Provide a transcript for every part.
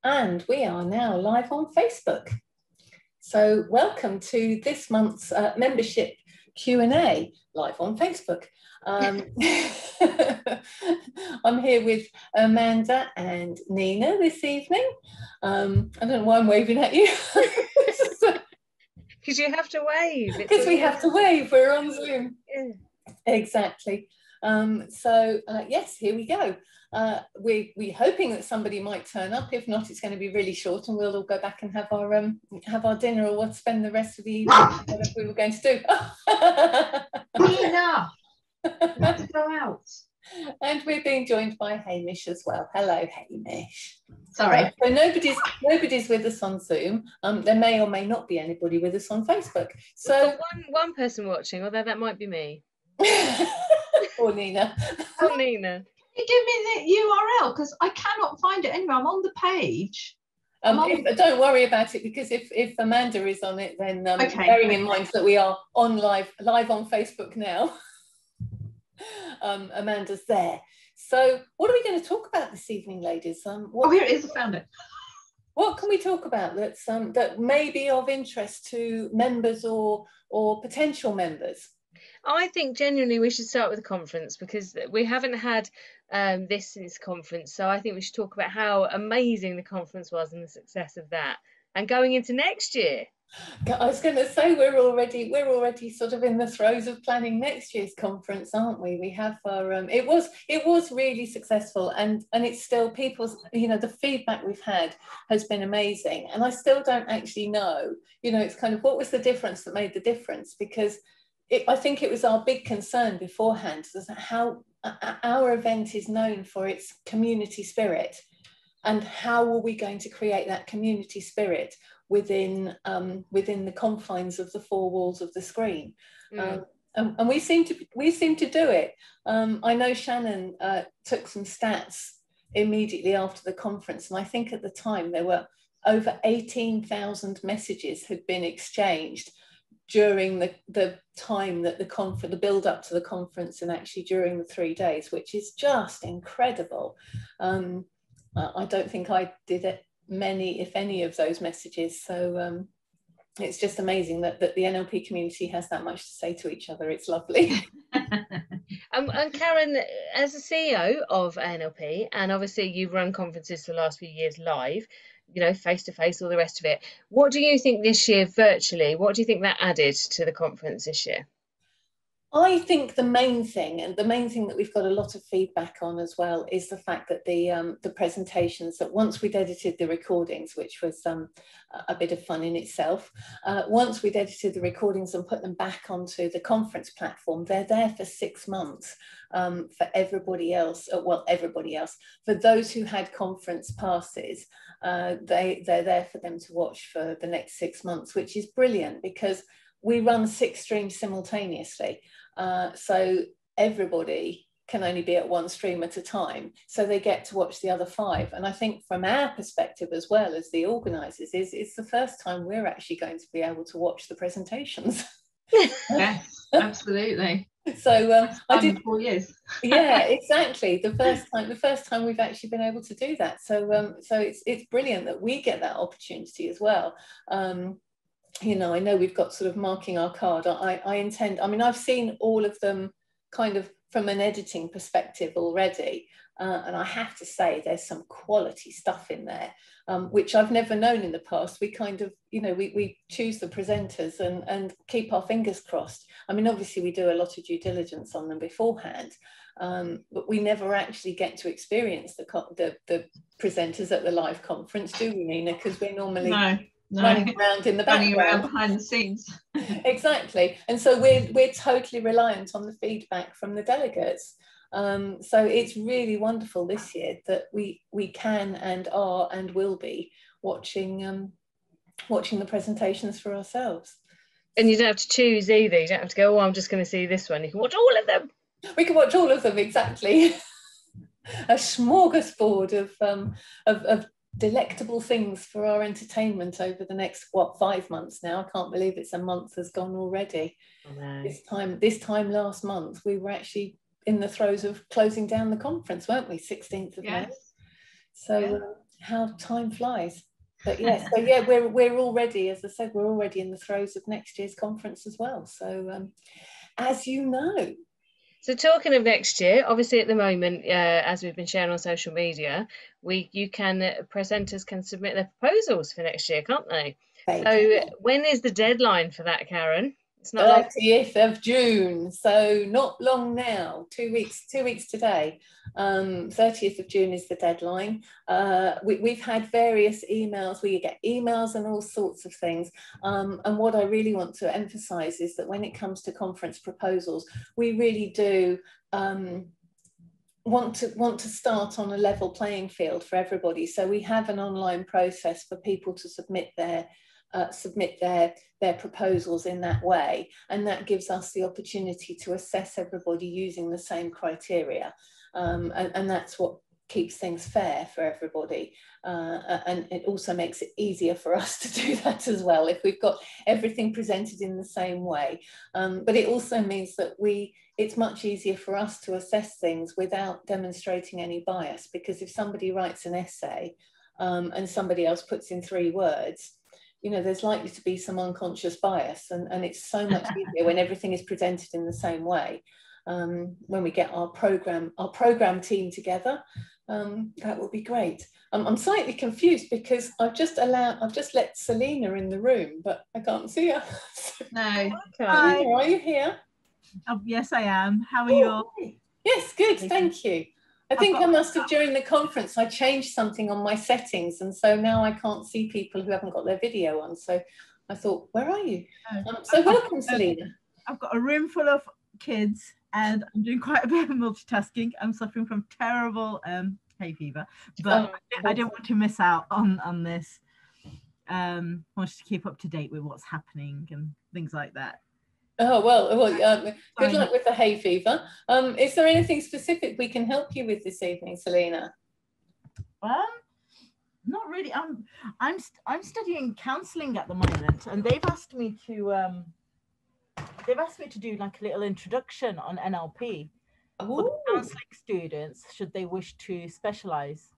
and we are now live on Facebook. So welcome to this month's membership Q&A live on Facebook. I'm here with Amanda and Nina this evening. I don't know why I'm waving at you. Because you have to wave. Because we have to wave, we're on Zoom. Yeah. Exactly. Yes, here we go. We're hoping that somebody might turn up. If not, it's going to be really short, and we'll all go back and have our dinner, or we'll spend the rest of the evening whatever we were going to do. Nina, let's go out. And we're being joined by Hamish as well. Hello, Hamish. Sorry. So nobody's with us on Zoom. There may or may not be anybody with us on Facebook. So one person watching, although that might be me. Or Nina. Or Nina. Can you give me the URL, because I cannot find it anywhere. I'm on the page. Don't worry about it, because if Amanda is on it, then okay. Bearing in mind that we are on live on Facebook now. Amanda's there. So what are we going to talk about this evening, ladies? Here it is. I found it. What can we talk about that's that may be of interest to members or potential members? I think genuinely we should start with the conference, because we haven't had this since conference. So I think we should talk about how amazing the conference was and the success of that, and going into next year. I was going to say we're already sort of in the throes of planning next year's conference, aren't we? We have our it was really successful, and it's still, people's, the feedback we've had has been amazing, and I still don't actually know, it's kind of what was the difference that made the difference, because I think it was our big concern beforehand, was how our event is known for its community spirit, and how are we going to create that community spirit within the confines of the four walls of the screen. And we seem to do it. I know Shannon took some stats immediately after the conference, and I think at the time there were over 18,000 messages had been exchanged during the time that the build up to the conference, and actually during the 3 days, which is just incredible. I don't think I did it many, if any, of those messages. So it's just amazing that the NLP community has that much to say to each other. It's lovely. And Karen, as the CEO of ANLP, and obviously you've run conferences for the last few years live, face to face, all the rest of it. What do you think this year virtually? What do you think that added to the conference this year? I think the main thing that we've got a lot of feedback on as well, is the fact that the presentations, that once we'd edited the recordings, which was a bit of fun in itself, once we'd edited the recordings and put them back onto the conference platform, they're there for 6 months for everybody else. For those who had conference passes, they're there for them to watch for the next 6 months, which is brilliant, because we run 6 streams simultaneously. So everybody can only be at one stream at a time, so they get to watch the other 5. And I think from our perspective as well as the organisers, it's the first time we're actually going to be able to watch the presentations. Yes, absolutely. So I did 4 years. Yeah, exactly. The first time we've actually been able to do that. So it's brilliant that we get that opportunity as well. I know we've got sort of marking our card. I've seen all of them kind of from an editing perspective already. And I have to say there's some quality stuff in there, which I've never known in the past. We kind of, we choose the presenters and keep our fingers crossed. Obviously we do a lot of due diligence on them beforehand, but we never actually get to experience the presenters at the live conference, do we, Nina? Because we're normally... No. Running around in the background, running around behind the scenes. Exactly. And so we're totally reliant on the feedback from the delegates. So it's really wonderful this year that we can and are and will be watching the presentations for ourselves. And you don't have to choose either. You don't have to go, I'm just going to see this one. You can watch all of them. We can watch all of them, exactly. A smorgasbord of delectable things for our entertainment over the next 5 months now. I can't believe it's a month has gone already. This time last month we were actually in the throes of closing down the conference, weren't we? 16th of May. So how time flies. But yes, so yeah, we're already, as I said, we're already in the throes of next year's conference as well. So as you know. So talking of next year, obviously at the moment, as we've been sharing on social media, presenters can submit their proposals for next year, can't they? So when is the deadline for that, Karen? It's not 30th of June, so not long now. 2 weeks today. 30th of June is the deadline. We've had various emails. We get emails and all sorts of things. And what I really want to emphasize is that when it comes to conference proposals, we really do want to start on a level playing field for everybody. So we have an online process for people to submit their proposals in that way, and that gives us the opportunity to assess everybody using the same criteria, and that's what keeps things fair for everybody, and it also makes it easier for us to do that as well if we've got everything presented in the same way, but it also means that it's much easier for us to assess things without demonstrating any bias, because if somebody writes an essay and somebody else puts in 3 words, you know, there's likely to be some unconscious bias, and it's so much easier when everything is presented in the same way. When we get our program team together, that will be great. I'm slightly confused because I've just let Selena in the room, but I can't see her. No. Selena, are you here? Oh, yes, I am. How are you all? Yes, good, thank you. I think I must have, during the conference, I changed something on my settings, and so now I can't see people who haven't got their video on. So I thought, where are you? So welcome, Selena. I've got a room full of kids, and I'm doing quite a bit of multitasking. I'm suffering from terrible hay fever, but I didn't want to miss out on this. Wanted to keep up to date with what's happening and things like that. Oh, well, good luck with the hay fever. Is there anything specific we can help you with this evening, Selena? Not really. I'm studying counselling at the moment, and they've asked me to do like a little introduction on NLP for the counselling students, should they wish to specialise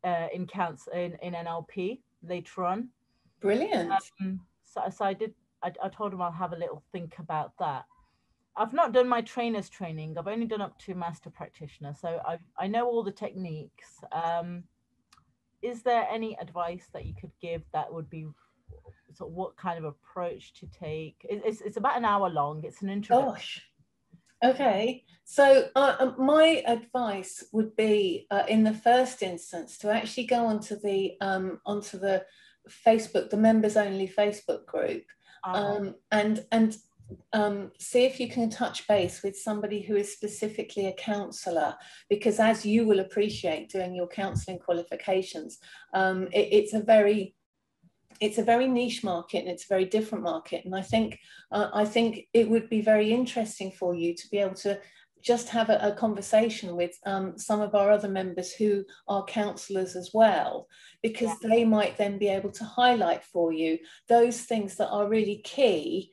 in NLP later on. Brilliant. I told them I'll have a little think about that. I've not done my trainer's training. I've only done up to master practitioner, so I know all the techniques. Is there any advice that you could give that would be sort of what kind of approach to take? It's about an hour long. It's an introduction. Gosh. Okay, so my advice would be, in the first instance, to actually go onto the Facebook, the members only Facebook group, and see if you can touch base with somebody who is specifically a counsellor, because as you will appreciate doing your counselling qualifications, it's a very niche market, and it's a very different market. And I think it would be very interesting for you to be able to just have a conversation with some of our other members who are counsellors as well, because they might then be able to highlight for you those things that are really key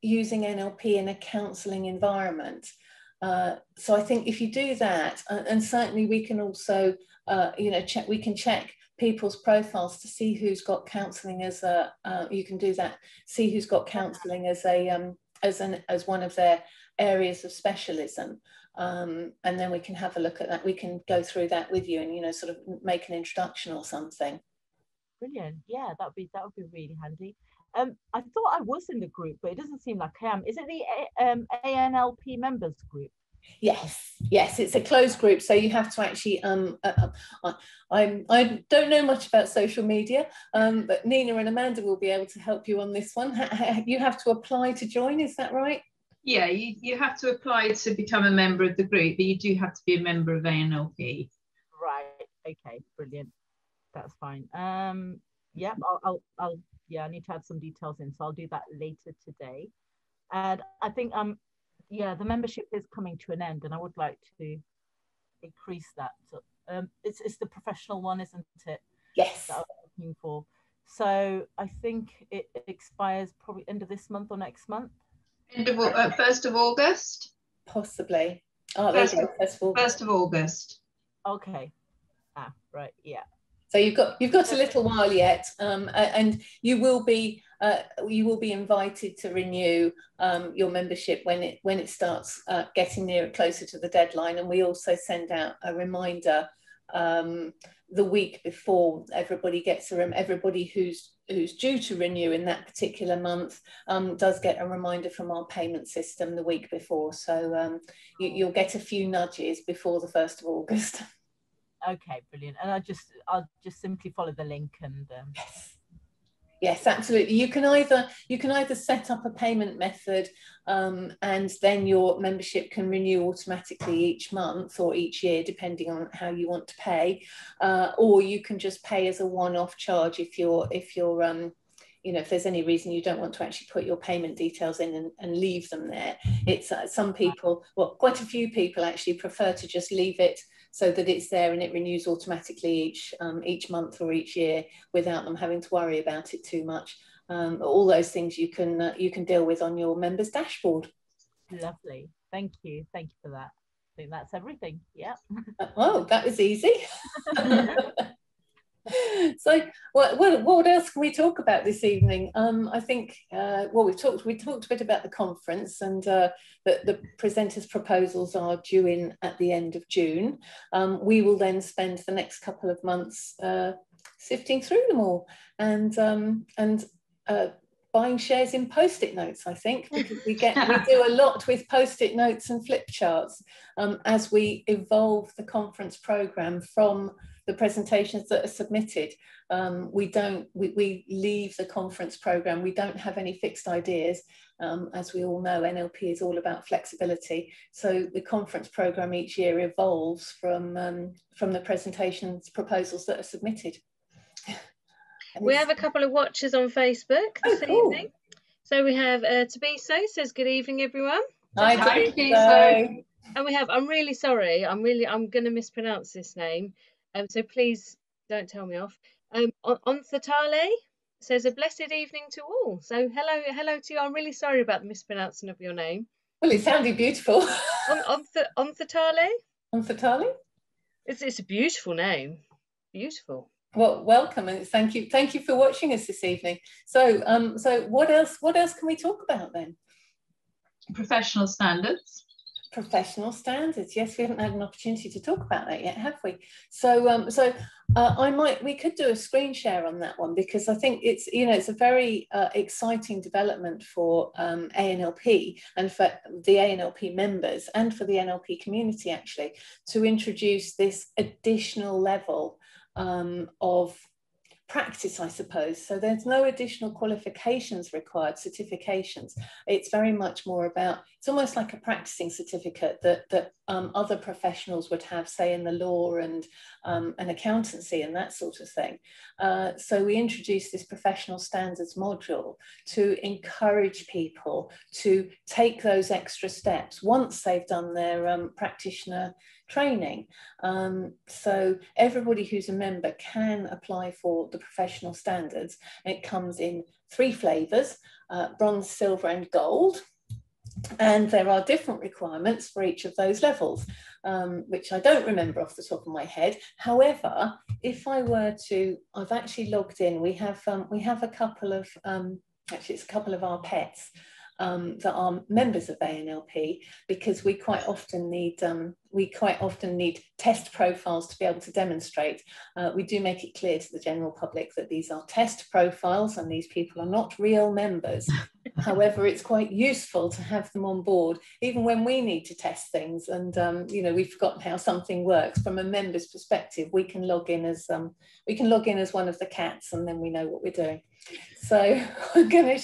using NLP in a counselling environment. So I think if you do that, and certainly we can also, we can check people's profiles to see who's got counselling as you can do that, see who's got counselling as one of their areas of specialism, and then we can have a look at that. We can go through that with you and sort of make an introduction or something. Brilliant. Yeah, that would be really handy. I thought I was in the group, but it doesn't seem like I am. Is it the ANLP members group? Yes, it's a closed group, so you have to actually I don't know much about social media, but Nina and Amanda will be able to help you on this one. You have to apply to join, is that right? Yeah, you have to apply to become a member of the group, but you do have to be a member of ANLP. Right, okay, brilliant, that's fine. Yep, I'll I need to add some details in, so I'll do that later today. And I think the membership is coming to an end, and I would like to increase that. So it's the professional one, isn't it? Yes. That I was looking for. So I think it expires probably end of this month or next month. 1st of August? Possibly. Oh, 1st of August. Okay. Ah, right, yeah. So you've got a little while yet, and you will be invited to renew your membership when it starts getting nearer, closer to the deadline. And we also send out a reminder the week before. Everybody gets everybody who's due to renew in that particular month does get a reminder from our payment system the week before. So you'll get a few nudges before the 1st of August. Okay, brilliant. And I'll just simply follow the link and Yes, absolutely. You can either set up a payment method and then your membership can renew automatically each month or each year, depending on how you want to pay, or you can just pay as a one-off charge if you're you know, if there's any reason you don't want to actually put your payment details in and leave them there. It's some people, well, quite a few people actually prefer to just leave it so that it's there and it renews automatically each month or each year without them having to worry about it too much. All those things you can deal with on your members dashboard. Lovely. Thank you for that. I think that's everything. Yeah. Oh, that was easy. So what else can we talk about this evening? I think well, we talked a bit about the conference, and the presenters' proposals are due in at the end of June. We will then spend the next couple of months sifting through them all and buying shares in post-it notes, I think, because we do a lot with post-it notes and flip charts as we evolve the conference programme from the presentations that are submitted. We leave the conference programme. We don't have any fixed ideas. As we all know, NLP is all about flexibility. So the conference programme each year evolves from the presentations proposals that are submitted. We have a couple of watchers on Facebook this evening. So we have Tabiso says, good evening, everyone. Hi, Tabiso. And we have, I'm really sorry, I'm going to mispronounce this name. So please don't tell me off. Onthatale says, a blessed evening to all. So hello to you. I'm really sorry about the mispronouncing of your name. Well, it sounded beautiful. Onthatale? Onthatale? It's a beautiful name. Beautiful. Well, welcome, and thank you for watching us this evening. So what else can we talk about then? Professional standards. Professional standards. Yes, we haven't had an opportunity to talk about that yet, have we? So we could do a screen share on that one, because I think it's a very exciting development for ANLP and for the ANLP members and for the NLP community, actually, to introduce this additional level of practice, I suppose. So there's no additional qualifications required, certifications. It's very much more about, it's almost like a practicing certificate that other professionals would have, say in the law and accountancy and that sort of thing. So we introduced this professional standards module to encourage people to take those extra steps once they've done their practitioner training. So everybody who's a member can apply for the professional standards. It comes in 3 flavors, bronze, silver and gold. And there are different requirements for each of those levels, which I don't remember off the top of my head. However, if I were to, I've actually logged in. We have a couple of, actually it's a couple of our pets that are members of ANLP, because we quite often need test profiles to be able to demonstrate. We do make it clear to the general public that these are test profiles and these people are not real members. However, it's quite useful to have them on board, even when we need to test things and we've forgotten how something works. From a member's perspective, we can log in as one of the cats, and then we know what we're doing. So I'm going to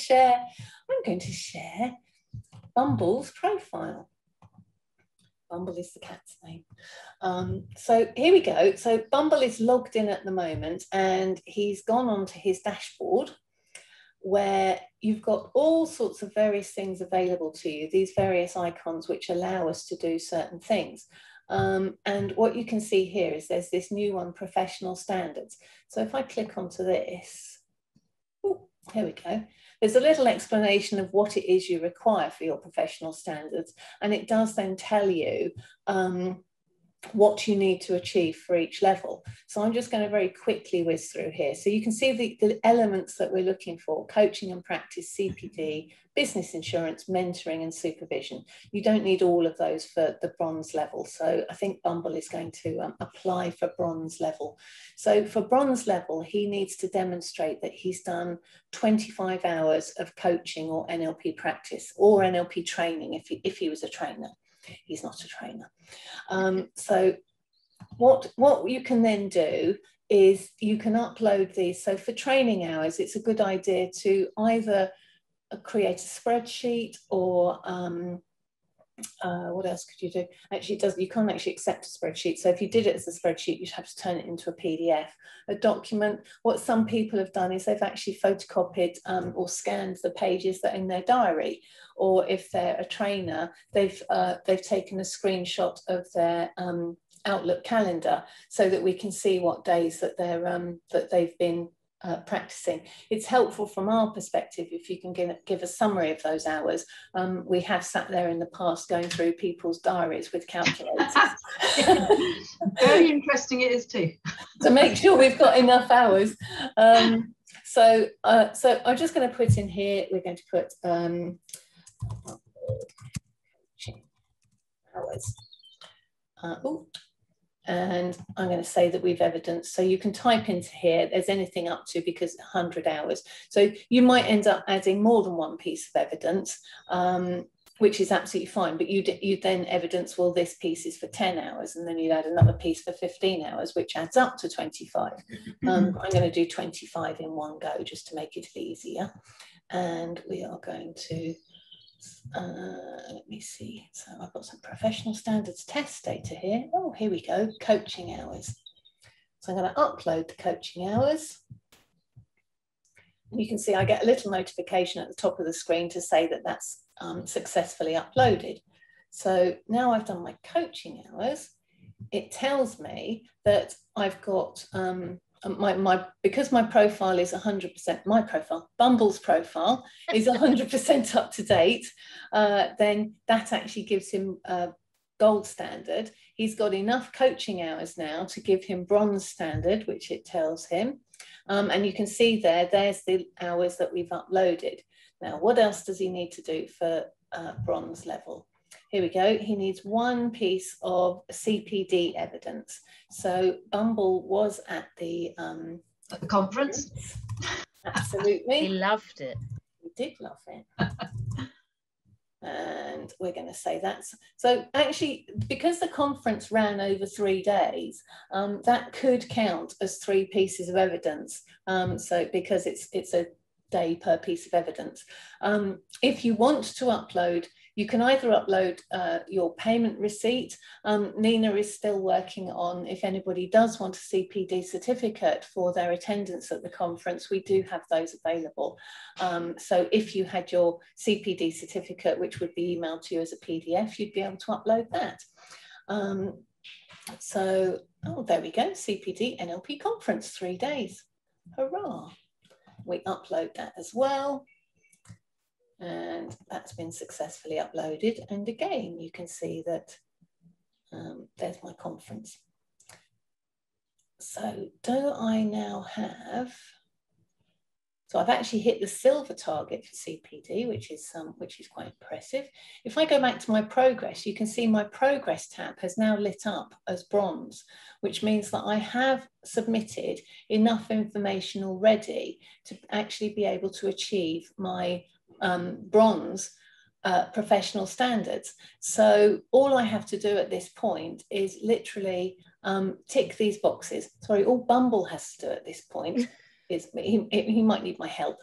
share Bumble's profile. Bumble is the cat's name. So here we go. So Bumble is logged in at the moment, and he's gone onto his dashboard, where you've got all sorts of various things available to you, these various icons which allow us to do certain things. And what you can see here is there's this new one, professional standards. So if I click onto this, here we go. There's a little explanation of what it is you require for your professional standards. And it does then tell you what you need to achieve for each level. So I'm just going to very quickly whiz through here. So you can see the elements that we're looking for: coaching and practice, CPD, business insurance, mentoring and supervision. You don't need all of those for the bronze level. So I think Bumble is going to apply for bronze level. So for bronze level, he needs to demonstrate that he's done 25 hours of coaching or NLP practice or NLP training if he was a trainer. He's not a trainer. So what you can then do is you can upload these. So for training hours, it's a good idea to either create a spreadsheet or what else could you do? Actually, you can't actually accept a spreadsheet. So if you did it as a spreadsheet, you'd have to turn it into a PDF, a document. What some people have done is they've actually photocopied or scanned the pages that are in their diary. Or if they're a trainer, they've taken a screenshot of their Outlook calendar so that we can see what days that they've been practicing. It's helpful from our perspective if you can give a summary of those hours. We have sat there in the past going through people's diaries with calculators. Very interesting it is too. To make sure we've got enough hours. So I'm just going to put in here, we're going to put hours. And I'm going to say that we've evidenced. So you can type into here, there's anything up to, because 100 hours. So you might end up adding more than one piece of evidence, which is absolutely fine. But you then evidence, well, this piece is for 10 hours, and then you'd add another piece for 15 hours, which adds up to 25. I'm going to do 25 in one go just to make it easier. And we are going to let me see. So I've got some professional standards test data here. Oh, here we go, coaching hours. So I'm going to upload the coaching hours. And you can see I get a little notification at the top of the screen to say that that's successfully uploaded. So now I've done my coaching hours. It tells me that I've got because my profile is 100%, Bumble's profile is 100% up to date, then that actually gives him gold standard. He's got enough coaching hours now to give him bronze standard, which it tells him. And you can see there's the hours that we've uploaded. Now, what else does he need to do for bronze level? Here we go. He needs one piece of CPD evidence. So Bumble was at the conference. Absolutely. He loved it. He did love it. And we're going to say that's so. Actually, because the conference ran over 3 days, that could count as 3 pieces of evidence. So because it's a day per piece of evidence. If you want to upload, you can either upload your payment receipt. Nina is still working on, if anybody does want a CPD certificate for their attendance at the conference, we do have those available. So if you had your CPD certificate, which would be emailed to you as a PDF, you'd be able to upload that. So, oh, there we go, CPD NLP conference, 3 days. Hurrah. We upload that as well. And that's been successfully uploaded. And again, you can see that there's my conference. So do I now have, so I've actually hit the silver target for CPD, which is quite impressive. If I go back to my progress, you can see my progress tab has now lit up as bronze, which means that I have submitted enough information already to actually be able to achieve my bronze professional standards. So all I have to do at this point is literally tick these boxes. Sorry, all Bumble has to do at this point is he might need my help.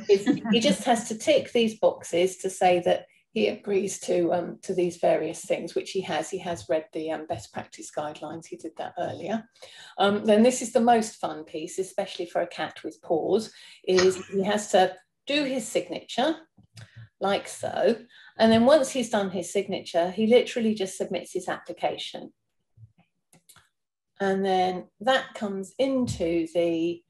He just has to tick these boxes to say that he agrees to these various things, which he has. He has read the best practice guidelines. He did that earlier. Then this is the most fun piece, especially for a cat with paws, is he has to do his signature, like so. And then once he's done his signature, he literally just submits his application. And then that comes into the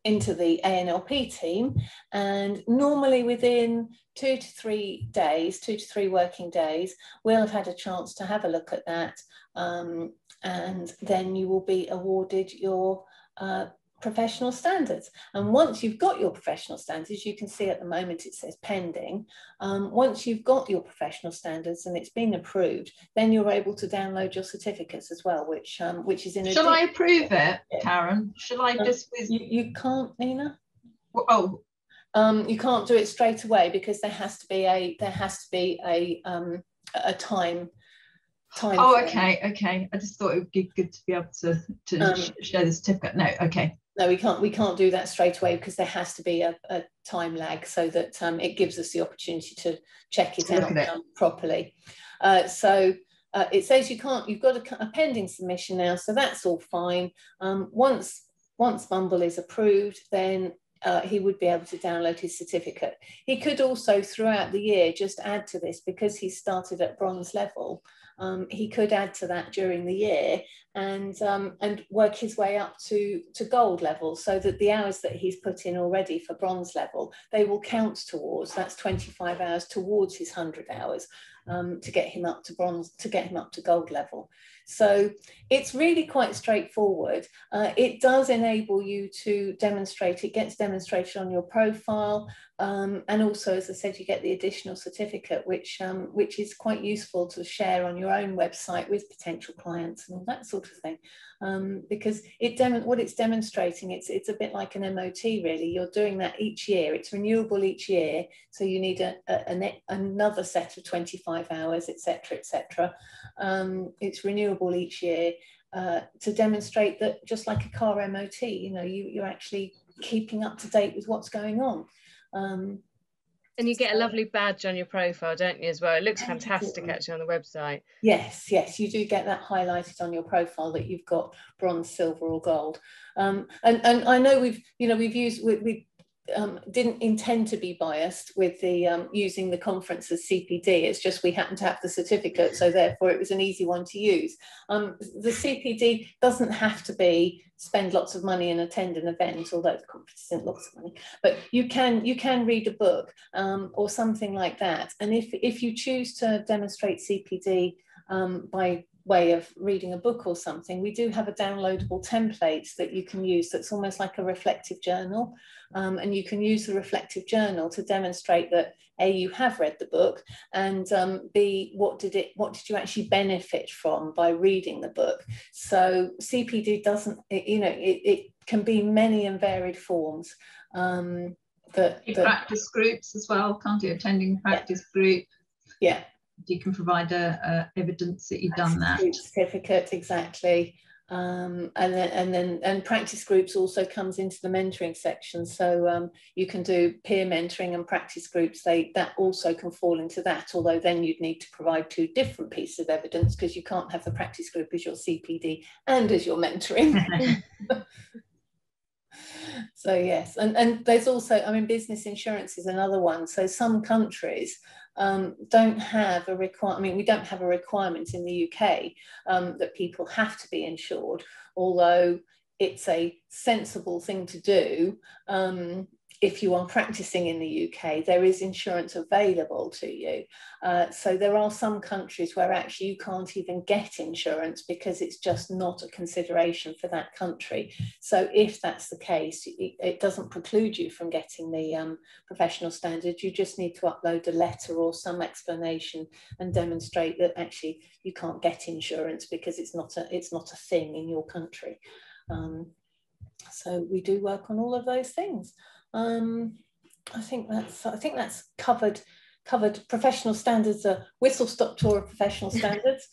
into the ANLP team, and normally within 2 to 3 days, 2 to 3 working days, we'll have had a chance to have a look at that, and then you will be awarded your professional standards. And once you've got your professional standards, you can see at the moment it says pending. Once you've got your professional standards and it's been approved, then you're able to download your certificates as well, which is in. Shall I approve it, Karen? Shall I just? You can't, Nina. Oh. You can't do it straight away because there has to be a time. Oh, okay. I just thought it would be good to be able to show the certificate. No, okay. No, we can't do that straight away because there has to be a time lag so that it gives us the opportunity to check it out properly. So it says you've got a pending submission now, so that's all fine. Once Bumble is approved, then he would be able to download his certificate. He could also throughout the year just add to this because he started at bronze level. He could add to that during the year and work his way up to gold level, so that the hours that he's put in already for bronze level, they will count towards, that's 25 hours towards his 100 hours to get him up to bronze, to get him up to gold level. So it's really quite straightforward. It does enable you to demonstrate, it gets demonstrated on your profile, and also, as I said, you get the additional certificate, which is quite useful to share on your own website with potential clients and all that sort of thing. Because what it's demonstrating, it's a bit like an MOT really. You're doing that each year. It's renewable each year, so you need another set of 25 hours, etc., etc. It's renewable each year to demonstrate that, just like a car MOT, you're actually keeping up to date with what's going on. And you get a lovely badge on your profile, don't you, as well? It looks fantastic actually on the website. Yes, you do get that highlighted on your profile that you've got bronze, silver or gold. And I know we didn't intend to be biased with the using the conference as CPD. It's just we happen to have the certificate, so therefore it was an easy one to use. The CPD doesn't have to spend lots of money and attend an event, although the conference isn't lots of money, but you can read a book or something like that. And if you choose to demonstrate CPD by way of reading a book or something, we do have a downloadable template that you can use that's almost like a reflective journal, and you can use the reflective journal to demonstrate that A, you have read the book, and B, what did you actually benefit from by reading the book. So CPD doesn't, it can be many and varied forms. Practice groups as well, can't you? Attending practice group. Yeah. You can provide evidence that you've done that. Certificate, exactly. And practice groups also comes into the mentoring section. So you can do peer mentoring and practice groups. That also can fall into that, although then you'd need to provide 2 different pieces of evidence, because you can't have the practice group as your CPD and as your mentoring. So yes, and there's also, business insurance is another one. So some countries don't have a requirement. We don't have a requirement in the UK that people have to be insured, although it's a sensible thing to do. If you are practicing in the UK, there is insurance available to you. So there are some countries where actually you can't even get insurance because it's just not a consideration for that country. So if that's the case, it doesn't preclude you from getting the professional standard. You just need to upload a letter or some explanation and demonstrate that actually you can't get insurance because it's not a thing in your country. So we do work on all of those things. I think that's covered professional standards, a whistle-stop tour of professional standards.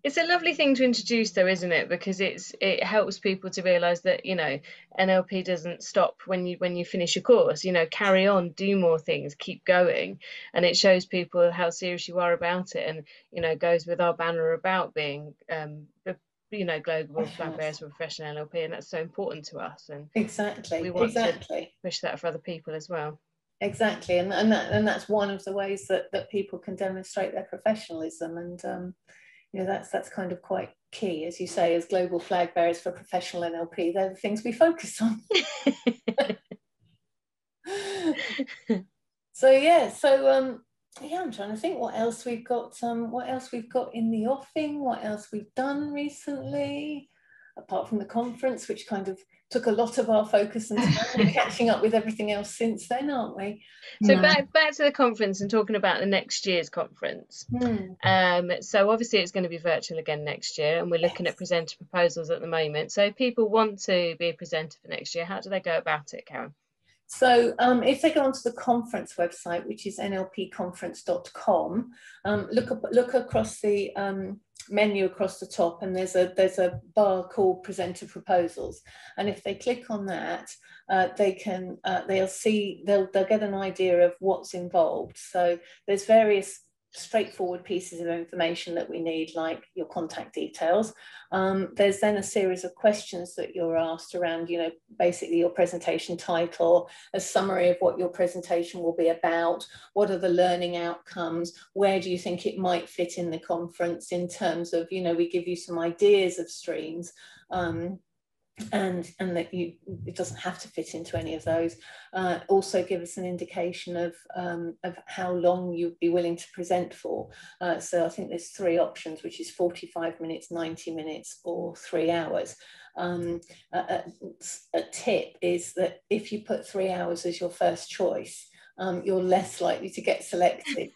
It's a lovely thing to introduce though, isn't it? Because it helps people to realise that, NLP doesn't stop when you finish your course, carry on, do more things, keep going. And it shows people how serious you are about it, and, goes with our banner about being global flag bearers for professional NLP, and that's so important to us. And exactly, we want to push that for other people as well. Exactly, and that's one of the ways that people can demonstrate their professionalism. And that's kind of quite key, as you say, as global flag bearers for professional NLP. They're the things we focus on. I'm trying to think what else we've got. What else we've got in the offing? What else we've done recently, apart from the conference, which kind of took a lot of our focus and time. We're catching up with everything else since then, aren't we? So back to the conference and talking about the next year's conference. So obviously it's going to be virtual again next year, and we're looking at presenter proposals at the moment. So if people want to be a presenter for next year, how do they go about it, Karen? So if they go onto the conference website, which is nlpconference.com, look across the menu across the top, and there's a bar called presenter proposals, and if they click on that, they'll get an idea of what's involved. So there's various straightforward pieces of information that we need, like your contact details. There's then a series of questions that you're asked around, basically your presentation title, a summary of what your presentation will be about, what are the learning outcomes, where do you think it might fit in the conference in terms of, we give you some ideas of streams, and that it doesn't have to fit into any of those. Also give us an indication of how long you'd be willing to present for. So I think there's 3 options, which is 45 minutes, 90 minutes, or 3 hours. A tip is that if you put 3 hours as your first choice, you're less likely to get selected,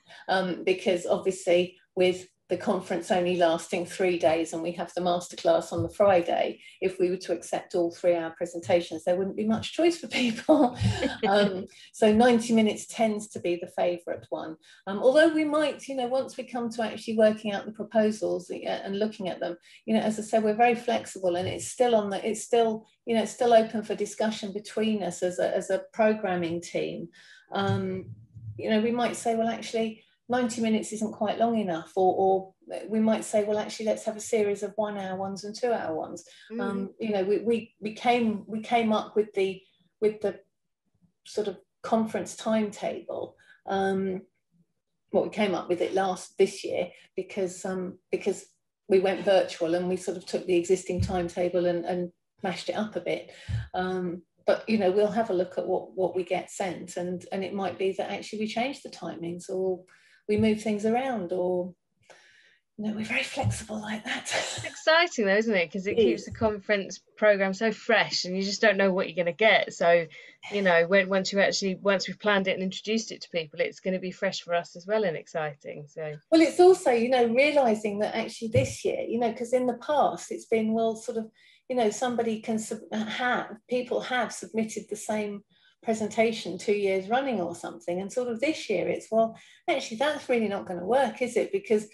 because obviously with the conference only lasting 3 days and we have the masterclass on the Friday, if we were to accept all 3-hour presentations, there wouldn't be much choice for people. So 90 minutes tends to be the favourite one. Although we might, once we come to actually working out the proposals and looking at them, as I said, we're very flexible, and it's still open for discussion between us as a programming team. We might say, well, actually, 90 minutes isn't quite long enough, or we might say, well, actually, let's have a series of 1-hour ones and 2-hour ones. We came up with the sort of conference timetable. We came up with it this year because we went virtual, and we sort of took the existing timetable and mashed it up a bit. But we'll have a look at what we get sent, and it might be that actually we change the timings, or we move things around, or we're very flexible like that. It's exciting though, isn't it? Because it keeps the conference program so fresh, and you just don't know what you're going to get. So once we've planned it and introduced it to people, it's going to be fresh for us as well, and exciting. So well, it's also realizing that actually this year, because in the past it's been, well, sort of, somebody people have submitted the same presentation 2 years running or something, and sort of this year it's, well, actually that's really not going to work, is it? Because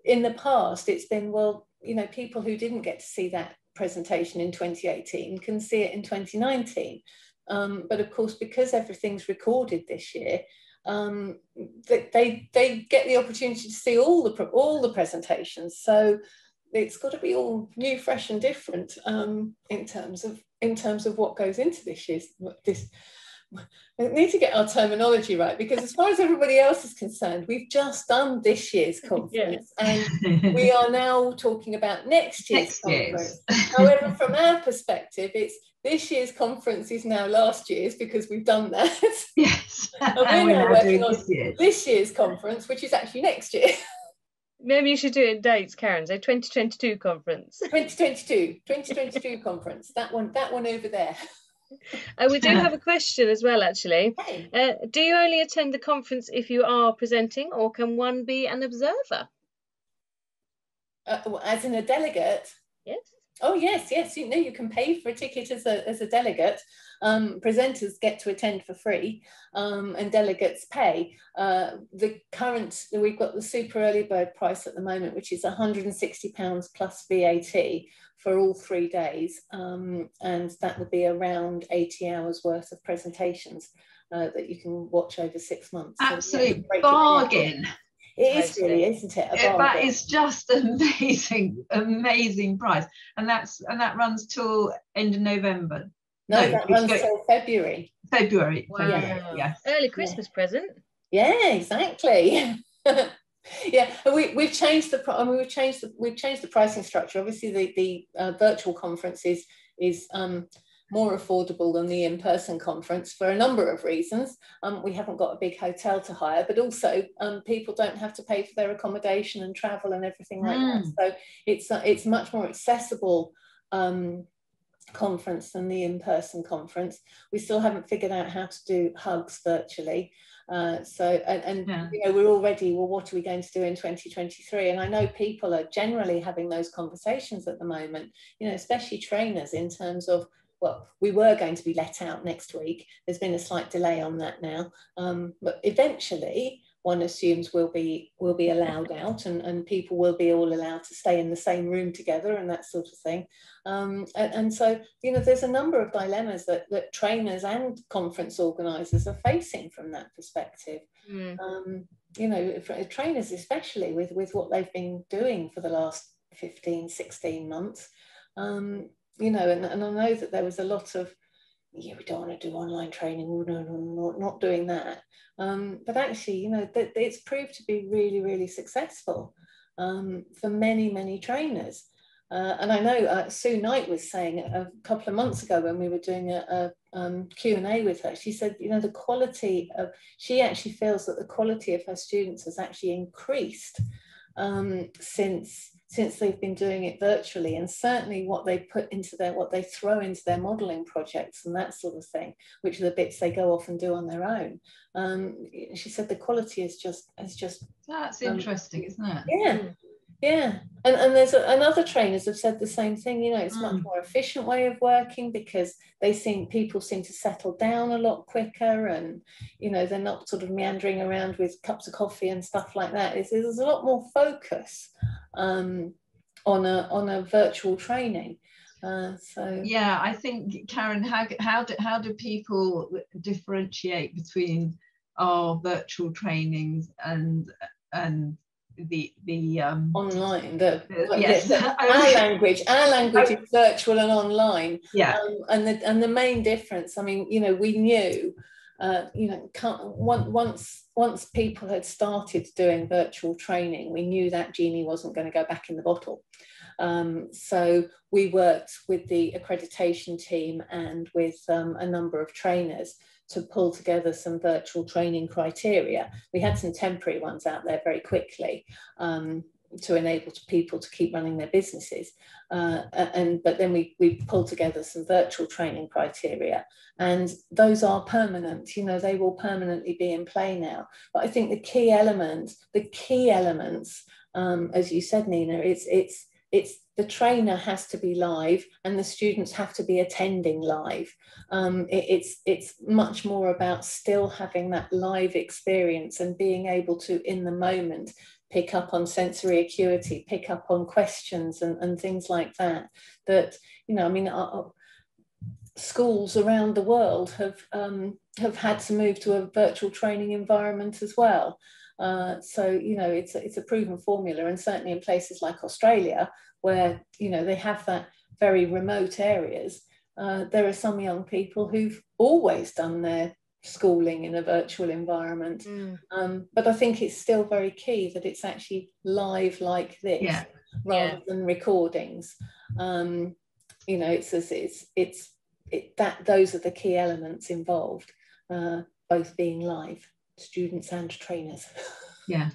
in the past it's been, well, people who didn't get to see that presentation in 2018 can see it in 2019, but of course, because everything's recorded this year, they get the opportunity to see all the presentations. So it's got to be all new, fresh, and different in terms of what goes into this year's. We need to get our terminology right, because as far as everybody else is concerned, we've just done this year's conference, and we are now talking about next year's conference. However, from our perspective, it's this year's conference is now last year's, because we've done that. Yes. And we're now working on this year's conference, which is actually next year. Maybe you should do it in dates, Karen. So 2022 conference. 2022 conference. That one over there. We do have a question as well, actually. Hey. Do you only attend the conference if you are presenting, or can one be an observer? As in a delegate? Yes. Oh, yes. You can pay for a ticket as a delegate. Presenters get to attend for free, and delegates pay. We've got the super early bird price at the moment, which is £160 plus VAT for all 3 days, and that would be around 80 hours worth of presentations that you can watch over 6 months. Absolute bargain. It is really, isn't it? That is just amazing price, and that runs till end of November. No, that runs till February. February. Wow. Yes. Early Christmas present. Yeah, exactly. Yeah, we've changed we've changed the pricing structure. Obviously, the virtual conference is more affordable than the in-person conference for a number of reasons. We haven't got a big hotel to hire, but also people don't have to pay for their accommodation and travel and everything like that. So it's much more accessible conference than the in-person conference. We still haven't figured out how to do hugs virtually. You know, we're already, well, what are we going to do in 2023? And I know people are generally having those conversations at the moment, you know, especially trainers, in terms of, well, we were going to be let out next week. There's been a slight delay on that now, but eventually one assumes we'll be allowed out, and people will be all allowed to stay in the same room together and that sort of thing. And so, you know, there's a number of dilemmas that trainers and conference organisers are facing from that perspective. You know, for trainers especially, with what they've been doing for the last 15, 16 months, you know, and I know that there was a lot of, yeah, we don't want to do online training, no, not doing that. But actually, you know, it's proved to be really, really successful for many, many trainers. And I know Sue Knight was saying a couple of months ago when we were doing a Q&A with her, she said, you know, the quality of, she actually feels that the quality of her students has actually increased since they've been doing it virtually, and certainly what they put into their, what they throw into their modelling projects and that sort of thing, which are the bits they go off and do on their own. She said the quality is just that's interesting, isn't it? Yeah. Yeah, and there's and other trainers have said the same thing. You know, it's much more efficient way of working because people seem to settle down a lot quicker, and you know, they're not sort of meandering around with cups of coffee and stuff like that. There's a lot more focus on a virtual training. So yeah, I think, Karen, how do people differentiate between our virtual trainings and the online, yes. our language is virtual and online. Yeah. And the main difference, I mean, you know, we knew you know, once people had started doing virtual training, we knew that genie wasn't going to go back in the bottle. So we worked with the accreditation team and with a number of trainers to pull together some virtual training criteria. We had some temporary ones out there very quickly to enable people to keep running their businesses. But then we pulled together some virtual training criteria, and those are permanent. You know, they will permanently be in play now. But I think the key elements, as you said, Nina, it's the trainer has to be live and the students have to be attending live. It's much more about still having that live experience and being able to, in the moment, pick up on sensory acuity, pick up on questions and things like that. That, you know, I mean, schools around the world have had to move to a virtual training environment as well. So, you know, it's a proven formula, and certainly in places like Australia, where, you know, they have that very remote areas, there are some young people who've always done their schooling in a virtual environment. But I think it's still very key that it's actually live like this, rather than recordings. You know, those are the key elements involved, both being live, students and trainers. Yeah.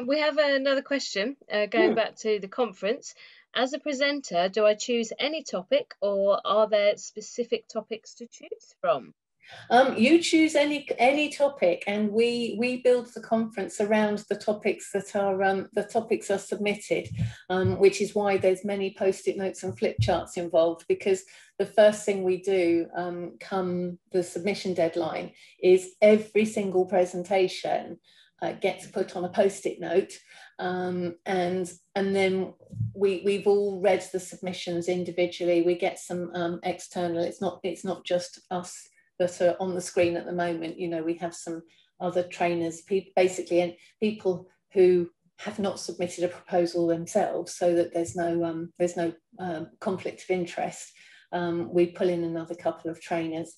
We have another question going back to the conference. As a presenter, do I choose any topic, or are there specific topics to choose from? You choose any topic, and we build the conference around the topics that are submitted, which is why there's many post-it notes and flip charts involved, because the first thing we do come the submission deadline is every single presentation gets put on a post-it note, and then we've all read the submissions individually. We get some external. It's not just us that are on the screen at the moment. You know, we have some other trainers, basically, people who have not submitted a proposal themselves, so that there's no conflict of interest. We pull in another couple of trainers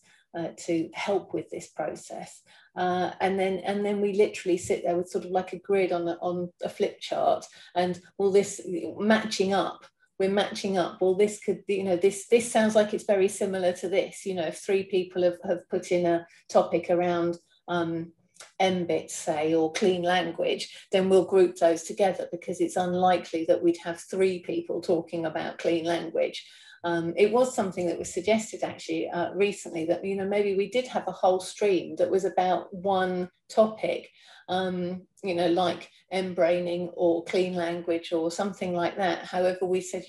to help with this process. And then we literally sit there with sort of like a grid on a flip chart, and all this matching up. We're matching up. Well, this could, this sounds like it's very similar to this. If 3 people have put in a topic around MBIT, say, or clean language, then we'll group those together, because it's unlikely that we'd have 3 people talking about clean language. It was something that was suggested actually recently, that maybe we did have a whole stream that was about one topic, like embraining or clean language or something like that. However, we said,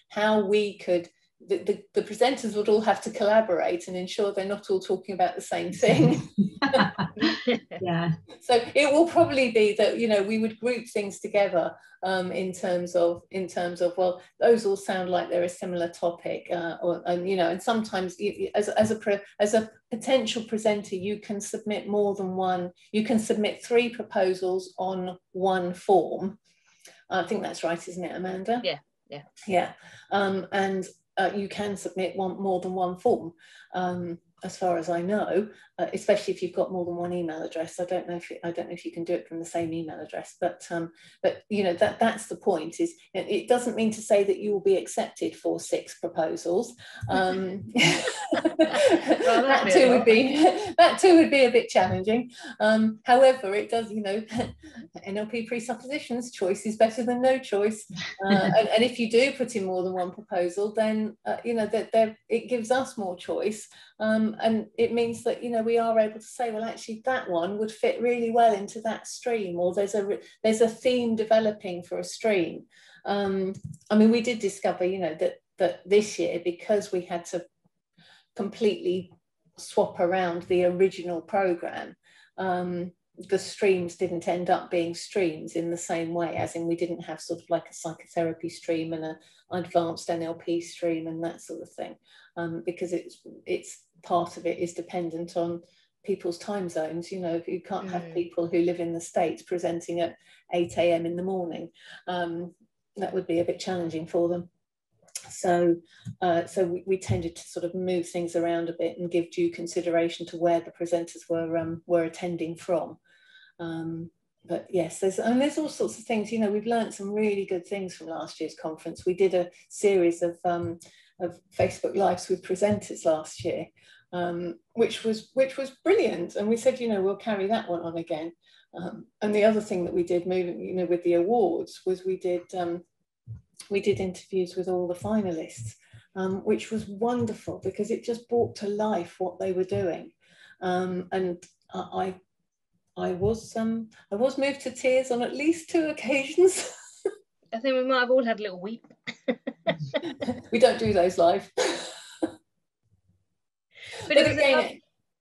how we could, the presenters would all have to collaborate and ensure they're not all talking about the same thing. Yeah. So it will probably be that we would group things together in terms of well, those all sound like they're a similar topic, and sometimes as a potential presenter, you can submit more than one. You can submit 3 proposals on one form. I think that's right, isn't it, Amanda? Yeah. And you can submit more than one form, as far as I know, especially if you've got more than one email address. I don't know if you can do it from the same email address, but that's the point. Is it doesn't mean to say that you will be accepted for 6 proposals. That too would be a bit challenging. However, it does, NLP presuppositions, choice is better than no choice. And if you do put in more than one proposal, then it gives us more choice. And it means that we are able to say, well, actually that one would fit really well into that stream, or there's a theme developing for a stream. We did discover that this year, because we had to completely swap around the original program, the streams didn't end up being streams in the same way, as in we didn't have sort of like a psychotherapy stream and an advanced NLP stream and that sort of thing, because it's part of it is dependent on people's time zones. You can't have people who live in the States presenting at 8 a.m. in the morning. That would be a bit challenging for them. So we tended to sort of move things around a bit and give due consideration to where the presenters were attending from. But yes, there's all sorts of things. We've learned some really good things from last year's conference. We did a series of Facebook Lives with presenters last year, which was brilliant. And we said, we'll carry that one on again. And the other thing that we did, moving, with the awards, was we did interviews with all the finalists, which was wonderful, because it just brought to life what they were doing. And I was moved to tears on at least 2 occasions. I think we might have all had a little weep. We don't do those live. But it was a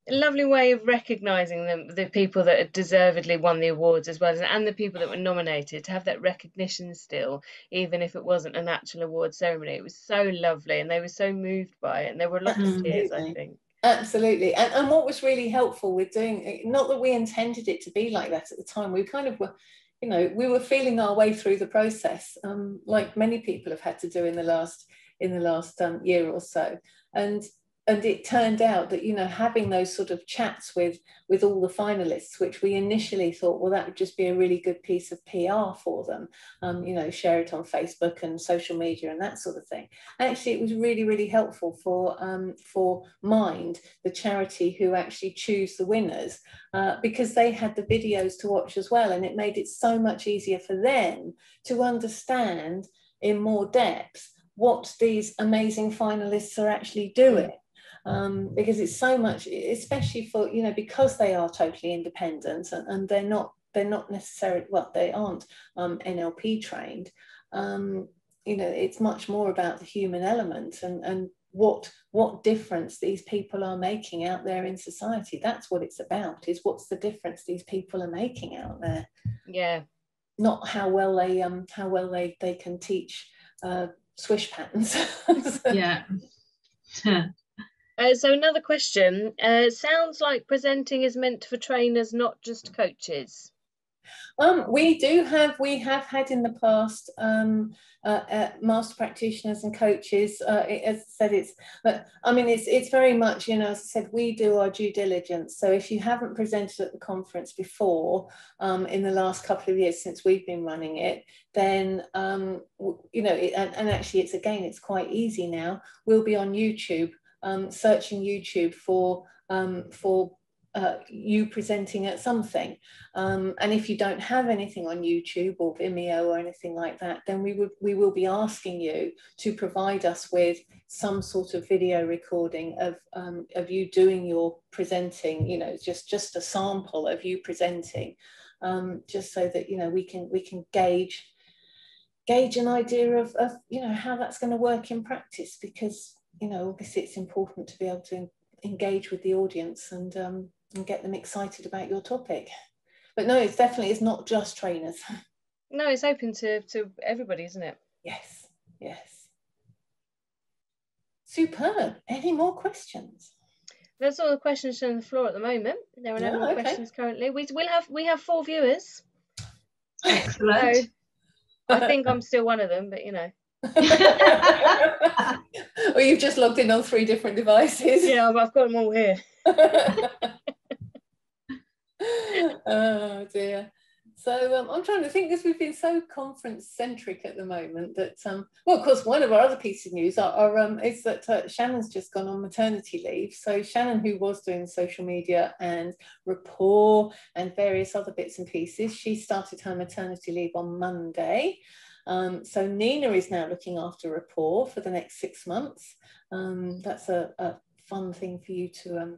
lovely way of recognising the people that had deservedly won the awards, as well as, and the people that were nominated, to have that recognition still, even if it wasn't an actual award ceremony. It was so lovely, and they were so moved by it, and there were lots of tears, I think. Absolutely. And what was really helpful with doing it, not that we intended it to be like that at the time, we kind of were, we were feeling our way through the process, like many people have had to do in the last year or so. And it turned out that, having those sort of chats with all the finalists, which we initially thought, well, that would just be a really good piece of PR for them, share it on Facebook and social media and that sort of thing. Actually, it was really, really helpful for Mind, the charity who actually choose the winners, because they had the videos to watch as well. And it made it so much easier for them to understand in more depth what these amazing finalists are actually doing. Because it's so much, especially for, because they are totally independent, and they're not necessarily, well, they aren't NLP trained. It's much more about the human element and what difference these people are making out there in society. That's what it's about, is what's the difference these people are making out there. Yeah. Not how well they can teach swish patterns. Yeah. So another question, sounds like presenting is meant for trainers, not just coaches. We have had in the past master practitioners and coaches. As I said, but I mean, it's very much, you know, as I said, we do our due diligence. So if you haven't presented at the conference before, in the last couple of years since we've been running it, then you know, and actually, it's quite easy now. We'll be on YouTube, searching YouTube for you presenting at something, and if you don't have anything on YouTube or Vimeo or anything like that, then we will be asking you to provide us with some sort of video recording of you doing your presenting, you know, just a sample of you presenting, just so that, you know, we can gauge an idea of you know, how that's going to work in practice, because, you know, obviously it's important to be able to engage with the audience and get them excited about your topic. But no, it's not just trainers. No, it's open to everybody, isn't it? Yes, yes. Superb. Any more questions? That's all the questions on the floor at the moment. There are no more questions currently. We have 4 viewers. Excellent. So I think I'm still one of them, but you know. Or you've just logged in on 3 different devices. Yeah, I've got them all here. Oh dear. So I'm trying to think, because we've been so conference centric at the moment that well, of course, one of our other pieces of news is that Shannon's just gone on maternity leave. So Shannon, who was doing social media and rapport and various other bits and pieces, she started her maternity leave on Monday. So Nina is now looking after rapport for the next 6 months. That's a fun thing for you to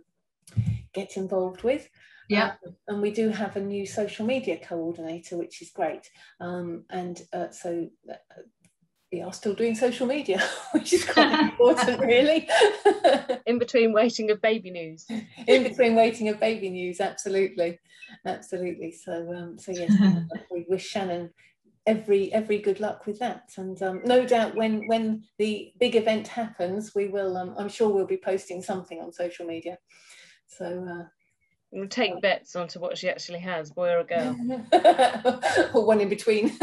get involved with. Yeah. And we do have a new social media coordinator, which is great. So we are still doing social media, which is quite important, really. In between waiting of baby news. In between waiting of baby news, absolutely. Absolutely. So yes, we wish Shannon every good luck with that, and no doubt when the big event happens, we will I'm sure we'll be posting something on social media. So we'll take bets onto what she actually has, boy or a girl. Or one in between.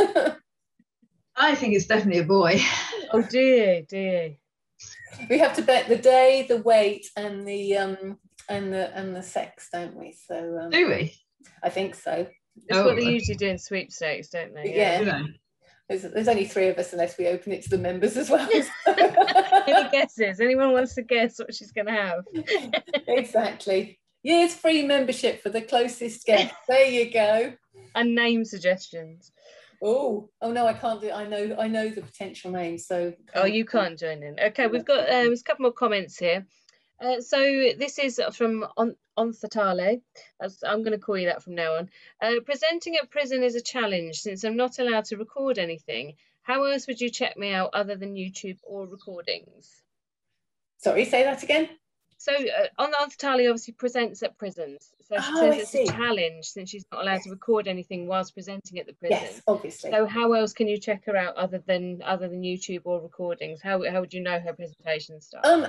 I think it's definitely a boy. Oh dear. We have to bet the day, the weight, and the sex, don't we? So do we? I think so. It's what they usually do in sweepstakes, don't they? Yeah. There's only 3 of us unless we open it to the members as well. Any guesses? Anyone wants to guess what she's going to have? Exactly. Year's free membership for the closest guest. There you go. And name suggestions. Oh no, I can't do. I know the potential names. So. Oh, you can't join in. Okay, we've got a couple more comments here. So this is from Onthatale. I'm going to call you that from now on. Presenting at prison is a challenge since I'm not allowed to record anything. How else would you check me out other than YouTube or recordings? Sorry, say that again. So Onthatale obviously presents at prisons. So she says it's a challenge since she's not allowed to record anything whilst presenting at the prison. Yes, obviously. So how else can you check her out other than YouTube or recordings? How would you know her presentation style?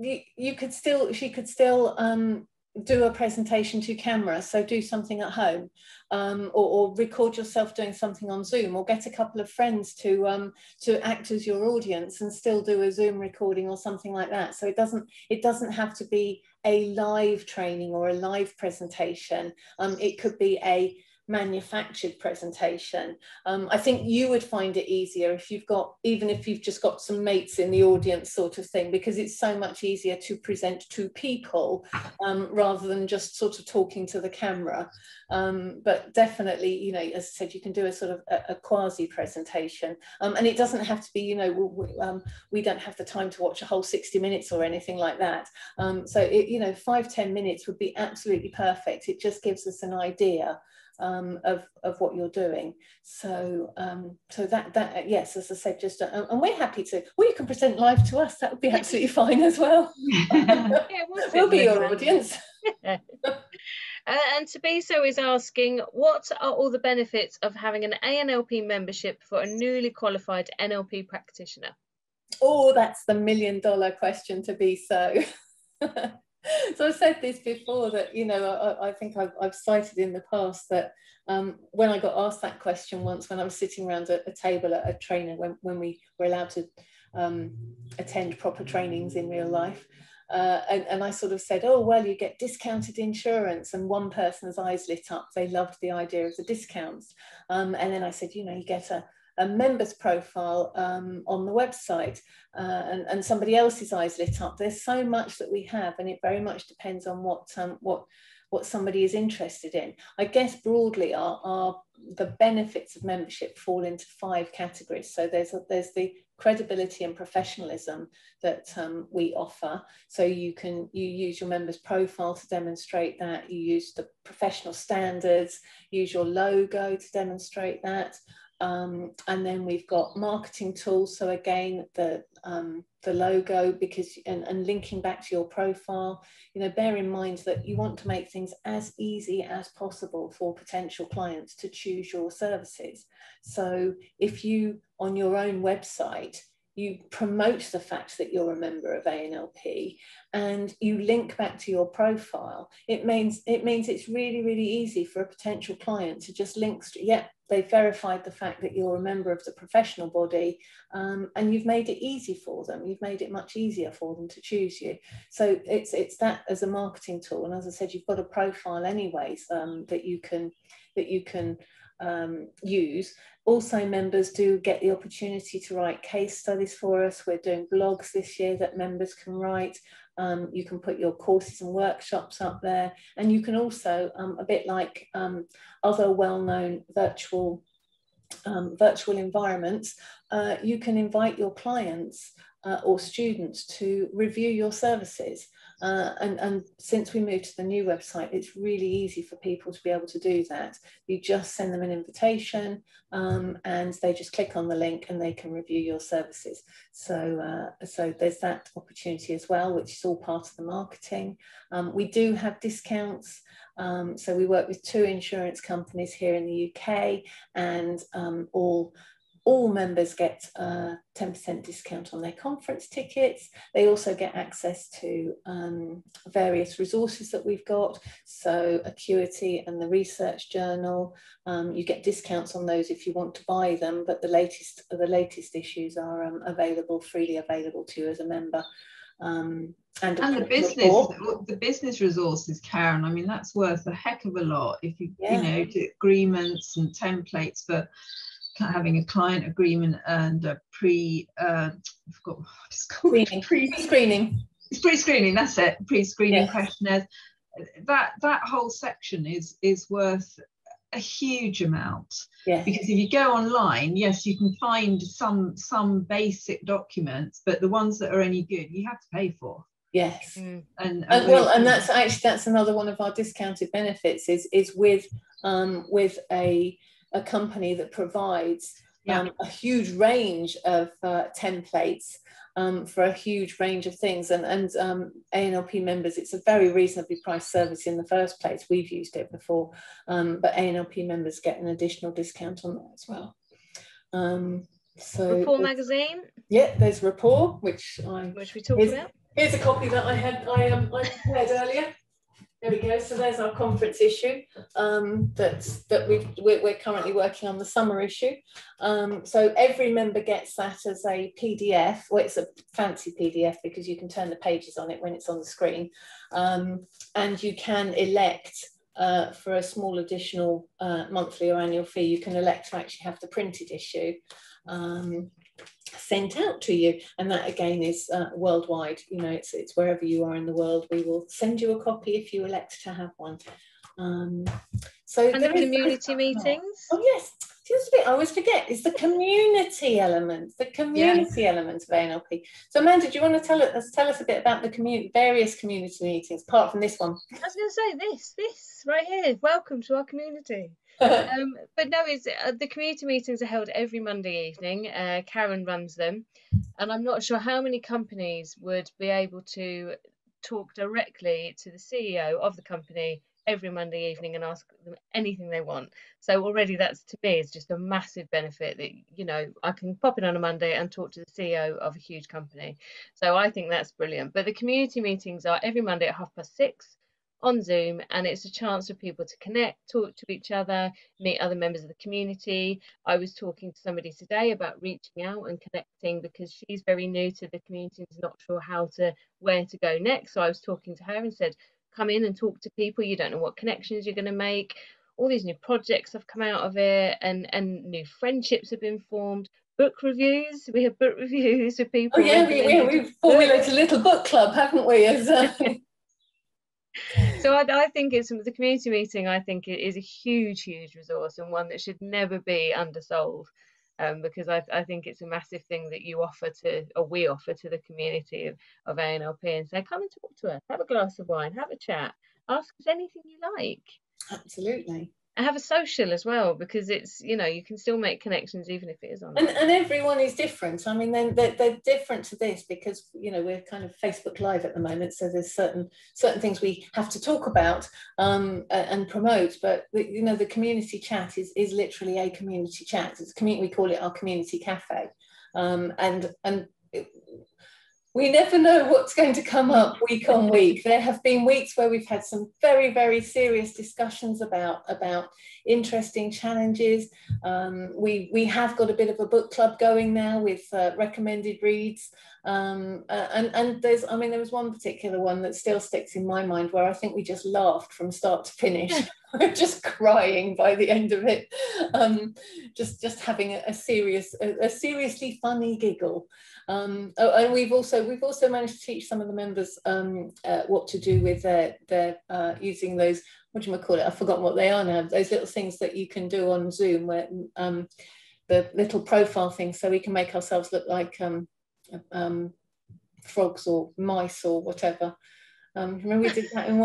She could still do a presentation to camera, so do something at home, or record yourself doing something on Zoom, or get a couple of friends to act as your audience and still do a Zoom recording or something like that. So it doesn't have to be a live training or a live presentation. It could be a manufactured presentation. I think you would find it easier if you've just got some mates in the audience sort of thing, because it's so much easier to present to people rather than just sort of talking to the camera. But definitely, you know, as I said, you can do a sort of a quasi presentation, and it doesn't have to be, you know, we don't have the time to watch a whole 60 minutes or anything like that. So you know, 5-10 minutes would be absolutely perfect. It just gives us an idea of what you're doing. So that yes, as I said, just and we're happy to. Well, you can present live to us. That would be absolutely fine as well. Yeah, we'll be your audience. And Tabiso is asking, what are all the benefits of having an ANLP membership for a newly qualified NLP practitioner? Oh, that's the $1 million question, Tabiso. So I've said this before, that, you know, I think I've cited in the past that when I got asked that question once, when I was sitting around a table at a trainer, when we were allowed to attend proper trainings in real life, and I sort of said, oh, well, you get discounted insurance, and one person's eyes lit up. They loved the idea of the discounts. And then I said, you know, you get a member's profile on the website, and somebody else's eyes lit up. There's so much that we have, and it very much depends on what somebody is interested in. I guess broadly the benefits of membership fall into 5 categories. So there's the credibility and professionalism that we offer. So you use your members' profile to demonstrate that. You use the professional standards, use your logo to demonstrate that. And then we've got marketing tools. So again, the logo, because and linking back to your profile, you know, bear in mind that you want to make things as easy as possible for potential clients to choose your services. So if you, on your own website, you promote the fact that you're a member of ANLP and you link back to your profile, it means it's really, really easy for a potential client to just link, they've verified the fact that you're a member of the professional body, and you've made it easy for them. You've made it much easier for them to choose you. So it's that as a marketing tool. And as I said, you've got a profile anyways that you can use. Also, members do get the opportunity to write case studies for us. We're doing blogs this year that members can write. You can put your courses and workshops up there, and you can also, a bit like other well-known virtual environments, you can invite your clients or students to review your services. And since we moved to the new website, it's really easy for people to be able to do that. You just send them an invitation, and they just click on the link and they can review your services. So there's that opportunity as well, which is all part of the marketing. We do have discounts. So we work with 2 insurance companies here in the UK, and all members get a 10% discount on their conference tickets. They also get access to various resources that we've got. So Acuity and the Research Journal, you get discounts on those if you want to buy them, but the latest issues are freely available to you as a member. And the business resources, Karen, I mean, that's worth a heck of a lot if you do agreements and templates for having a client agreement and a pre-screening. That's it, pre-screening questionnaires. That whole section is worth a huge amount. Because if you go online, yes, you can find some basic documents, but the ones that are any good, you have to pay for. Yes. And that's another one of our discounted benefits is with a company that provides a huge range of templates for a huge range of things, and ANLP members, it's a very reasonably priced service in the first place. We've used it before, but ANLP members get an additional discount on that as well. So Rapport magazine. Yeah, there's Rapport, which we talked about. Here's a copy that I prepared earlier. There we go. So there's our conference issue that we're currently working on, the summer issue. So every member gets that as a PDF. Well, it's a fancy PDF because you can turn the pages on it when it's on the screen, and you can elect for a small additional monthly or annual fee. You can elect to actually have the printed issue sent out to you, and that again is worldwide. You know, it's wherever you are in the world, we will send you a copy if you elect to have one. So and the community meetings. Oh yes, just a bit I always forget is the community element. The community element of ANLP. So Amanda, do you want to tell us a bit about the various community meetings apart from this one? I was going to say this right here. Welcome to our community. But no, the community meetings are held every Monday evening. Karen runs them, and I'm not sure how many companies would be able to talk directly to the CEO of the company every Monday evening and ask them anything they want. So already that's, to me, is just a massive benefit that, you know, I can pop in on a Monday and talk to the CEO of a huge company. So I think that's brilliant. But the community meetings are every Monday at 6:30 on Zoom, and it's a chance for people to connect, talk to each other, meet other members of the community. I was talking to somebody today about reaching out and connecting because she's very new to the community and is not sure where to go next. So I was talking to her and said, come in and talk to people. You don't know what connections you're going to make. All these new projects have come out of it, and new friendships have been formed. Book reviews. We have book reviews with people. Oh yeah, we've formulated a little book club, haven't we? So I think it's the community meeting. I think it is a huge resource, and one that should never be undersold. Because I think it's a massive thing that you offer we offer to the community of ANLP, and say, come and talk to us, have a glass of wine, have a chat, ask us anything you like. Absolutely. And have a social as well, because it's, you know, you can still make connections even if it is online. And everyone is different. I mean, they're different to this because, you know, we're kind of Facebook Live at the moment, so there's certain things we have to talk about and promote. But you know, the community chat is literally a community chat. It's we call it our community cafe, and we never know what's going to come up week on week. There have been weeks where we've had some very, very serious discussions about interesting challenges. We have got a bit of a book club going now with recommended reads. And there was one particular one that still sticks in my mind where I think we just laughed from start to finish. We're just crying by the end of it, just having a seriously funny giggle. And we've also managed to teach some of the members what to do with their using those, what do you call it? I've forgotten what they are now. Those little things that you can do on Zoom, where the little profile things, so we can make ourselves look like frogs or mice or whatever. Remember we did that in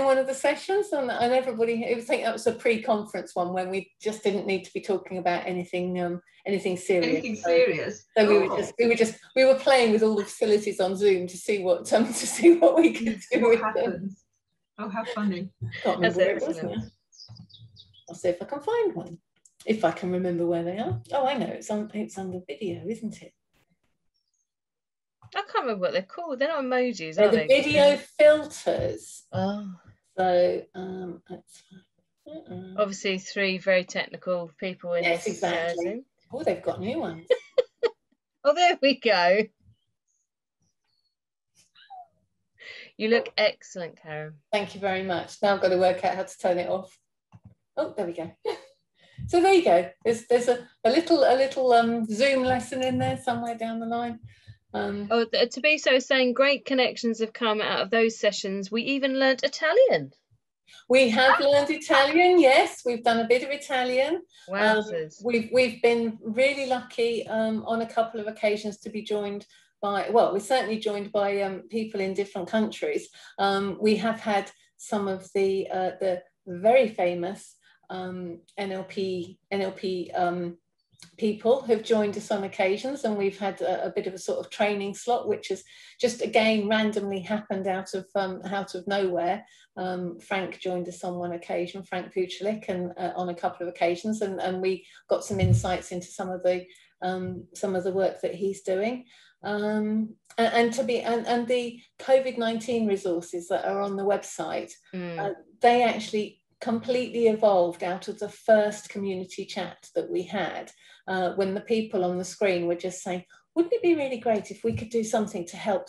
one of the sessions, and everybody, I think that was a pre-conference one when we just didn't need to be talking about anything serious. So we were playing with all the facilities on Zoom to see what we could do with them. Oh, how funny. Can't remember where it was now. I'll see if I can find one, if I can remember where they are. Oh, I know, it's on the video, isn't it? I can't remember what they're called. They're not emojis, They're are they? The video filters. Oh. So obviously 3 very technical people in yes, this. Exactly. Oh, they've got new ones. Oh, there we go. You look excellent, Karen. Thank you very much. Now I've got to work out how to turn it off. Oh, there we go. So there you go. There's a little Zoom lesson in there somewhere down the line. Tabiso is saying great connections have come out of those sessions. We even learnt Italian. We have learned Italian, yes. We've done a bit of Italian. Wowzers. We've been really lucky on a couple of occasions to be joined by, well, we're certainly joined by people in different countries. We have had some of the very famous NLP people who've joined us on occasions, and we've had a bit of a sort of training slot, which has just again randomly happened out of nowhere. Frank joined us on one occasion, Frank Vucelik, and on a couple of occasions, and we got some insights into some of the work that he's doing. And the COVID-19 resources that are on the website, they actually completely evolved out of the first community chat that we had, when the people on the screen were just saying, wouldn't it be really great if we could do something to help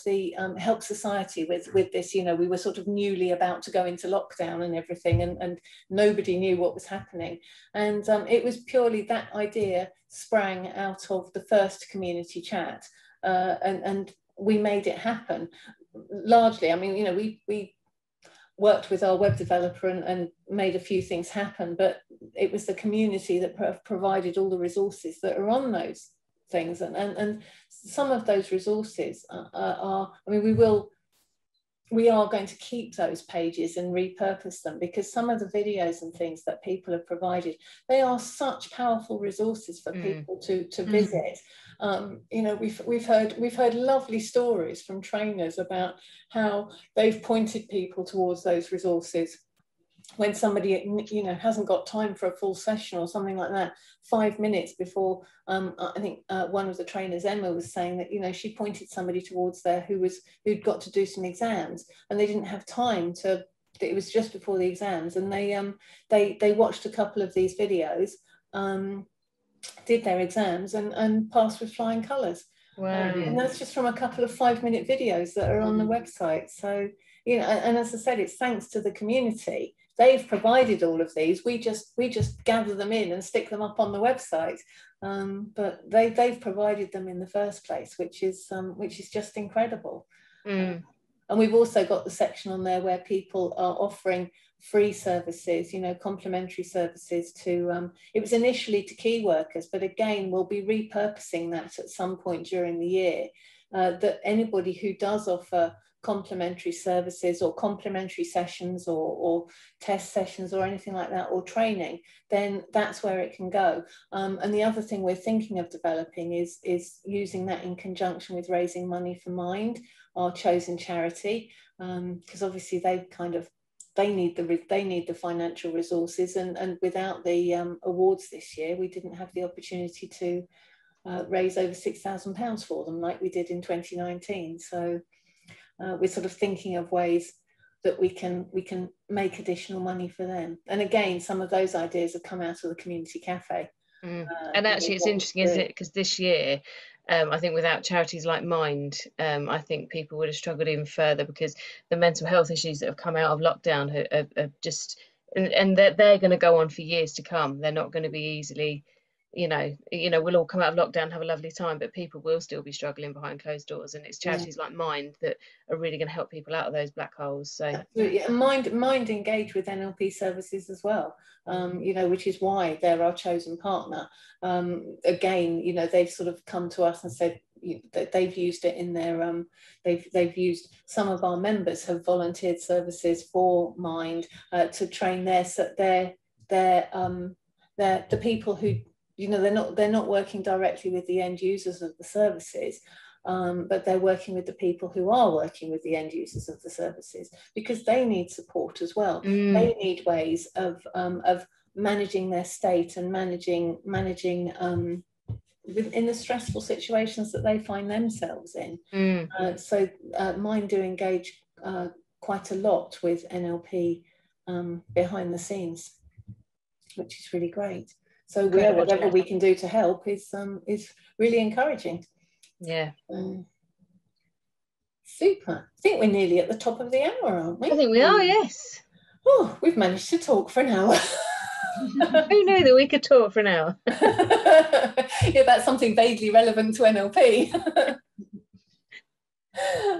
help society with this? You know, we were sort of newly about to go into lockdown and everything, and nobody knew what was happening. And it was purely that idea sprang out of the first community chat, and we made it happen. Largely, I mean, you know, we worked with our web developer and made a few things happen, but it was the community that provided all the resources that are on those things, and some of those resources are, I mean, we are going to keep those pages and repurpose them, because some of the videos and things that people have provided, they are such powerful resources for people to visit. You know, we've heard lovely stories from trainers about how they've pointed people towards those resources when somebody, you know, hasn't got time for a full session or something like that, 5 minutes before, I think one of the trainers, Emma, was saying that, you know, she pointed somebody towards there who'd got to do some exams and they didn't have time to, it was just before the exams, and they watched a couple of these videos, did their exams and passed with flying colours. Wow. And that's just from a couple of 5-minute videos that are on the website. So, you know, and as I said, it's thanks to the community. They've provided all of these. We just gather them in and stick them up on the website. But they've provided them in the first place, which is just incredible. And we've also got the section on there where people are offering free services, you know, complimentary services to, it was initially to key workers, but again, we'll be repurposing that at some point during the year, that anybody who does offer complimentary services or complimentary sessions or test sessions or anything like that, or training, then that's where it can go. And the other thing we're thinking of developing is using that in conjunction with raising money for Mind, our chosen charity, because obviously they need the financial resources, and without the awards this year, we didn't have the opportunity to raise over £6,000 for them like we did in 2019. So we're sort of thinking of ways that we can make additional money for them. And again, some of those ideas have come out of the community cafe. And actually, it's interesting, isn't it? Because this year, I think without charities like Mind, I think people would have struggled even further, because the mental health issues that have come out of lockdown have just, and they're going to go on for years to come. They're not going to be easily, you know, we'll all come out of lockdown, have a lovely time, but people will still be struggling behind closed doors. And it's charities like Mind that are really going to help people out of those black holes. So absolutely. And Mind engage with NLP services as well, you know, which is why they're our chosen partner. Again, you know, they've sort of come to us and said that they've used it in their they've used, some of our members have volunteered services for Mind to train the people who, you know, they're not working directly with the end users of the services, but they're working with the people who are working with the end users of the services, because they need support as well. They need ways of managing their state and managing in the stressful situations that they find themselves in. So Mind do engage quite a lot with NLP behind the scenes, which is really great. So whatever we can do to help is really encouraging. Yeah. Super. I think we're nearly at the top of the hour, aren't we? I think we are, yes. Oh, we've managed to talk for an hour. Who knew that we could talk for an hour? Yeah, that's something vaguely relevant to NLP.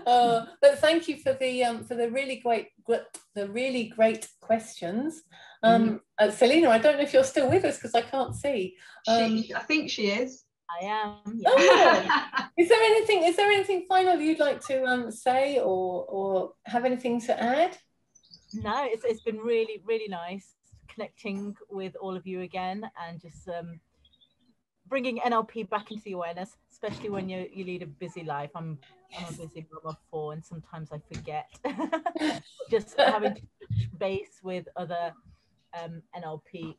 But thank you for the really great questions. Selena, I don't know if you're still with us because I can't see. I think she is. I am. Yeah. Oh, is there anything final you'd like to say or have anything to add? No, it's been really, really nice connecting with all of you again, and just bringing NLP back into the awareness, especially when you lead a busy life. I'm a busy mum of 4, and sometimes I forget. Just having to touch base with other NLP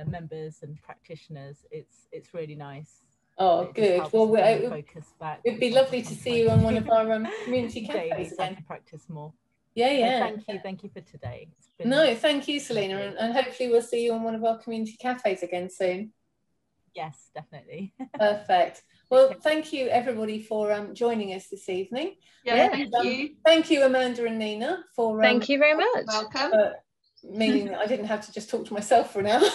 members and practitioners, it's really nice. Oh, good. Well, focus back. It'd be lovely to see you on one of our community cafes again. To practice more. Yeah. So thank you for today. Thank you, Selena, and hopefully we'll see you on one of our community cafes again soon. Yes, definitely. Perfect. Well, thank you everybody for joining us this evening. Yeah, thank you. Thank you, Amanda and Nina, for thank you very much. Welcome. Meaning that I didn't have to just talk to myself for an hour.